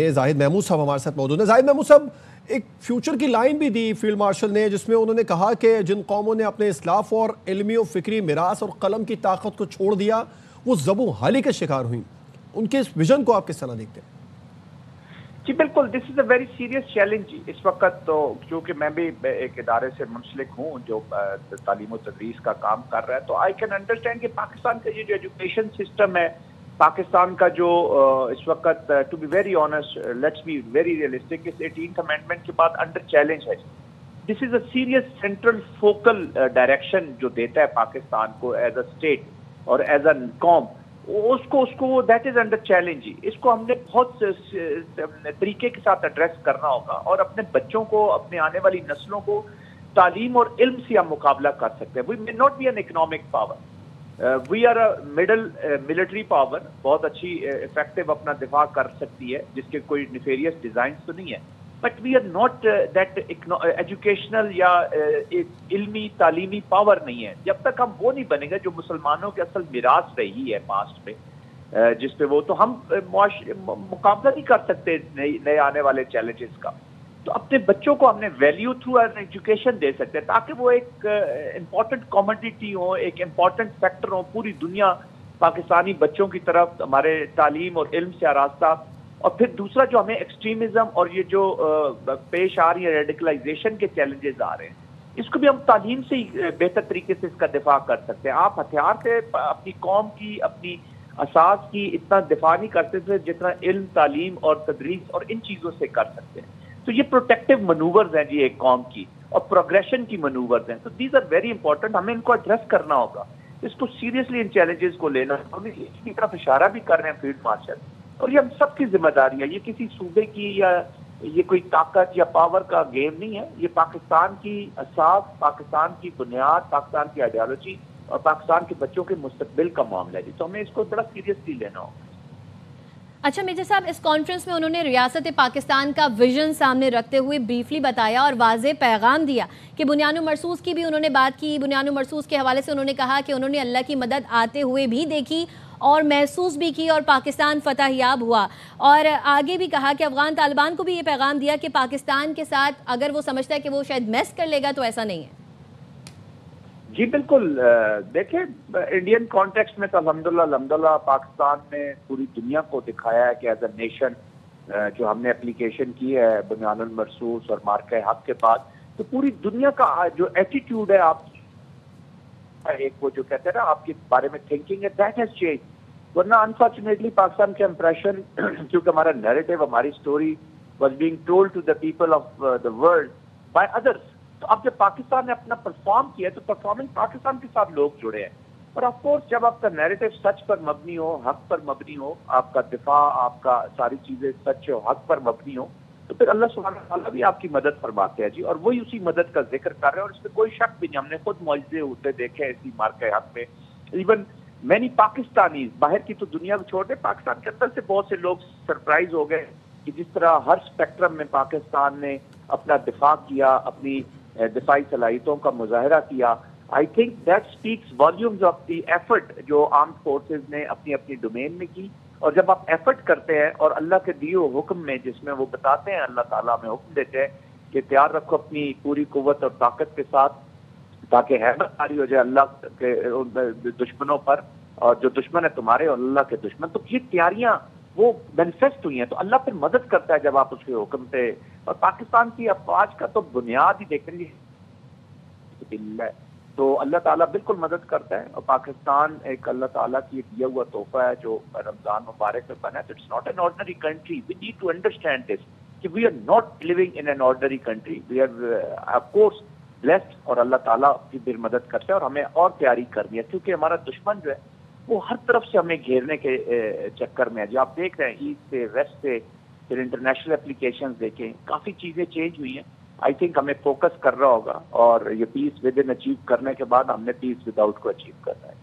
زاہد محمود صاحب ہمارے ساتھ موجود ہیں۔ زاہد محمود صاحب، ایک فیوچر کی لائن بھی دی فیلڈ مارشل نے، جس میں انہوں نے کہا کہ جن قوموں نے اپنے اسلاف اور علمی و فکری میراث اور قلم کی طاقت کو چھوڑ دیا وہ زبوں حالی کے شکار ہوئیں۔ ان کے اس ویژن کو آپ کس طرح دیکھتے ہیں؟ جی بالکل، دس is a very serious challenge اس وقت، تو کیونکہ میں بھی ایک ادارے سے منسلک ہوں جو تعلیم و تدریس کا کام کر رہا ہے، تو آئی کین انڈرسٹینڈ کہ پاکستان کا یہ جو ایجوکیشن سسٹم ہے، پاکستان کا جو اس وقت to be very honest, let's be very realistic, اس 18th امینڈمنٹ کے بعد انڈر چیلنج ہے۔ This is a serious central focal direction جو دیتا ہے پاکستان کو ایز اے اسٹیٹ اور ایز اے قوم، اس کو دیٹ از انڈر چیلنج۔ اس کو ہم نے بہت طریقے کے ساتھ ایڈریس کرنا ہوگا، اور اپنے بچوں کو، اپنے آنے والی نسلوں کو تعلیم اور علم سے ہم مقابلہ کر سکتے ہیں۔ We may not be an economic power, we are a middle military power, بہت اچھی افیکٹو اپنا دفاع کر سکتی ہے، جس کے کوئی نیفیریس ڈیزائنس تو نہیں ہے، but we are not that educational یا علمی تعلیمی پاور نہیں ہے۔ جب تک ہم وہ نہیں بنیں گے جو مسلمانوں کے اصل میراث رہی ہے پاسٹ میں، جس پہ وہ، تو ہم مقابلہ نہیں کر سکتے نئے آنے والے چیلنجز کا۔ تو اپنے بچوں کو ہم نے ویلیو تھرو ایجوکیشن دے سکتے ہیں، تاکہ وہ ایک امپورٹنٹ کموڈٹی ہو، ایک امپورٹنٹ فیکٹر ہو، پوری دنیا پاکستانی بچوں کی طرف ہمارے تعلیم اور علم سے آراستہ۔ اور پھر دوسرا جو ہمیں ایکسٹریمزم اور یہ جو پیش آ رہی ہے ریڈیکلائزیشن کے چیلنجز آ رہے ہیں، اس کو بھی ہم تعلیم سے ہی بہتر طریقے سے اس کا دفاع کر سکتے ہیں۔ آپ ہتھیار سے اپنی قوم کی، اپنی اساس کی اتنا دفاع نہیں کرتے تھے جتنا علم، تعلیم اور تدریس اور ان چیزوں سے کر سکتے ہیں۔ تو یہ پروٹیکٹیو منوورز ہیں جی ایک قوم کی، اور پروگریشن کی منوورز ہیں، تو دیز آر ویری امپورٹنٹ۔ ہمیں ان کو ایڈریس کرنا ہوگا، اس کو سیریسلی ان چیلنجز کو لینا ہوگا۔ ہم اس کی طرف اشارہ بھی کر رہے ہیں فیلڈ مارشل، اور یہ ہم سب کی ذمہ داری ہے۔ یہ کسی صوبے کی یا یہ کوئی طاقت یا پاور کا گیم نہیں ہے، یہ پاکستان کی اساس، پاکستان کی بنیاد، پاکستان کی آئیڈیالوجی اور پاکستان کے بچوں کے مستقبل کا معاملہ ہے جی، تو ہمیں اس کو بڑا سیریسلی لینا ہوگا۔ اچھا میجر صاحب، اس کانفرنس میں انہوں نے ریاست پاکستان کا ویژن سامنے رکھتے ہوئے بریفلی بتایا اور واضح پیغام دیا کہ بنیان و مرصوص کی بھی انہوں نے بات کی۔ بنیان و مرصوص کے حوالے سے انہوں نے کہا کہ انہوں نے اللہ کی مدد آتے ہوئے بھی دیکھی اور محسوس بھی کی، اور پاکستان فتح یاب ہوا۔ اور آگے بھی کہا کہ افغان طالبان کو بھی یہ پیغام دیا کہ پاکستان کے ساتھ اگر وہ سمجھتا ہے کہ وہ شاید میس کر لے گا تو ایسا نہیں ہے۔ جی بالکل، دیکھیں انڈین کانٹیکسٹ میں تو الحمدللہ پاکستان نے پوری دنیا کو دکھایا ہے کہ ایز اے نیشن جو ہم نے اپلیکیشن کی ہے بنیان المرصوص اور مارکہ حق کے بعد، تو پوری دنیا کا جو ایٹیٹیوڈ ہے، آپ ایک وہ جو کہتے ہیں نا آپ کے بارے میں تھنکنگ ہے، دیٹ ہیز چینج۔ ورنہ انفارچونیٹلی پاکستان کے امپریشن، کیونکہ ہمارا نیریٹو، ہماری story was being told to the people of the world by others, تو اب جب پاکستان نے اپنا پرفارم کیا تو پرفارمنگ پاکستان کے ساتھ لوگ جڑے ہیں۔ اور آف کورس جب آپ کا نیریٹو سچ پر مبنی ہو، حق پر مبنی ہو، آپ کا دفاع، آپ کا ساری چیزیں سچ و حق پر مبنی ہو، تو پھر اللہ سبحانہ تعالیٰ بھی آپ کی مدد فرماتے ہیں جی، اور وہی اسی مدد کا ذکر کر رہے ہیں، اور اس میں کوئی شک بھی نہیں۔ ہم نے خود معجزے ہوتے دیکھے اسی مارکہ حق میں۔ ایون مینی پاکستانیز، باہر کی تو دنیا کو چھوڑ دیں، پاکستان کے اندر سے بہت سے لوگ سرپرائز ہو گئے کہ جس طرح ہر اسپیکٹرم میں پاکستان نے اپنا دفاع کیا، اپنی دفاعی صلاحیتوں کا مظاہرہ کیا۔ I think that speaks volumes of the effort جو آرمڈ فورسز نے اپنی اپنی ڈومین میں کی۔ اور جب آپ ایفرٹ کرتے ہیں اور اللہ کے دیے حکم میں، جس میں وہ بتاتے ہیں، اللہ تعالیٰ میں حکم دیتے ہیں کہ تیار رکھو اپنی پوری قوت اور طاقت کے ساتھ تاکہ حیبت طاری ہو جائے اللہ کے دشمنوں پر، اور جو دشمن ہے تمہارے اور اللہ کے دشمن، تو یہ تیاریاں وہ مینیفیسٹ ہوئی ہیں، تو اللہ پھر مدد کرتا ہے جب آپ اس کے حکم پہ۔ اور پاکستان کی افواج کا تو بنیاد ہی دیکھیں گے تو اللہ تعالیٰ بالکل مدد کرتا ہے، اور پاکستان ایک اللہ تعالیٰ کی دیا ہوا تحفہ ہے جو رمضان مبارک میں بنا ہے۔ It's not an ordinary country, we need to understand this کہ we are not living in an ordinary country, we are of course blessed, اور اللہ تعالیٰ کی پھر مدد کرتا ہے، اور ہمیں اور تیاری کرنی ہے، کیونکہ ہمارا دشمن جو ہے وہ ہر طرف سے ہمیں گھیرنے کے چکر میں ہے جو آپ دیکھ رہے ہیں، ایسٹ سے ویسٹ سے، پھر انٹرنیشنل اپلیکیشنز دیکھیں، کافی چیزیں چینج ہوئی ہیں۔ آئی تھنک ہمیں فوکس کرنا ہوگا، اور یہ پیس ود ان اچیو کرنے کے بعد ہم نے پیس ود آؤٹ کو اچیو کرنا ہے۔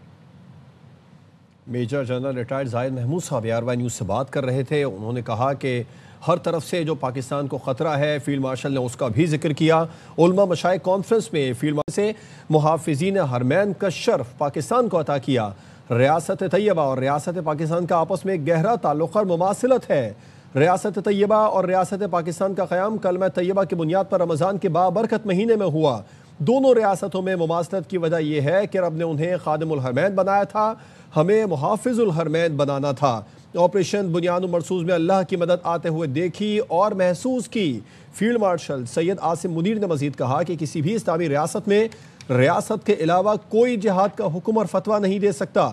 میجر جنرل ریٹائرڈ زاہد محمود صاحب ARY نیوز سے بات کر رہے تھے۔ انہوں نے کہا کہ ہر طرف سے جو پاکستان کو خطرہ ہے، فیلڈ مارشل نے اس کا بھی ذکر کیا۔ علماء مشائخ کانفرنس میں فیلڈ مارشل سے محافظین حرمین کا شرف پاکستان کو عطا کیا۔ ریاست طیبہ اور ریاست پاکستان کا آپس میں گہرا تعلق اور مماثلت ہے۔ ریاست طیبہ اور ریاست پاکستان کا قیام کلمہ طیبہ کی بنیاد پر رمضان کے بابرکت مہینے میں ہوا۔ دونوں ریاستوں میں مماثلت کی وجہ یہ ہے کہ رب نے انہیں خادم الحرمین بنایا تھا، ہمیں محافظ الحرمین بنانا تھا۔ آپریشن بنیان مرصوص میں اللہ کی مدد آتے ہوئے دیکھی اور محسوس کی۔ فیلڈ مارشل سید عاصم منیر نے مزید کہا کہ کسی بھی اسلامی ریاست میں ریاست کے علاوہ کوئی جہاد کا حکم اور فتویٰ نہیں دے سکتا۔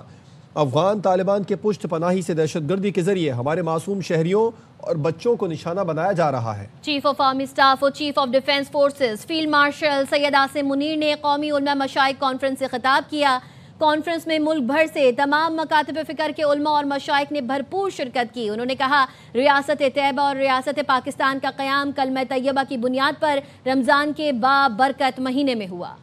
افغان طالبان کے پشت پناہی سے دہشت گردی کے ذریعے ہمارے معصوم شہریوں اور بچوں کو نشانہ بنایا جا رہا ہے۔ چیف آف آرمی اسٹاف اور chief of defence forces field marshal Syed Asim Munir نے قومی علماء مشائخ کانفرنس سے خطاب کیا۔ کانفرنس میں ملک بھر سے تمام مکاتب فکر کے علماء اور مشائخ نے بھرپور شرکت کی۔ انہوں نے کہا ریاست طیبہ اور ریاست پاکستان کا قیام کلمہ طیبہ کی بنیاد پر رمضان کے بابرکت مہینے میں ہوا۔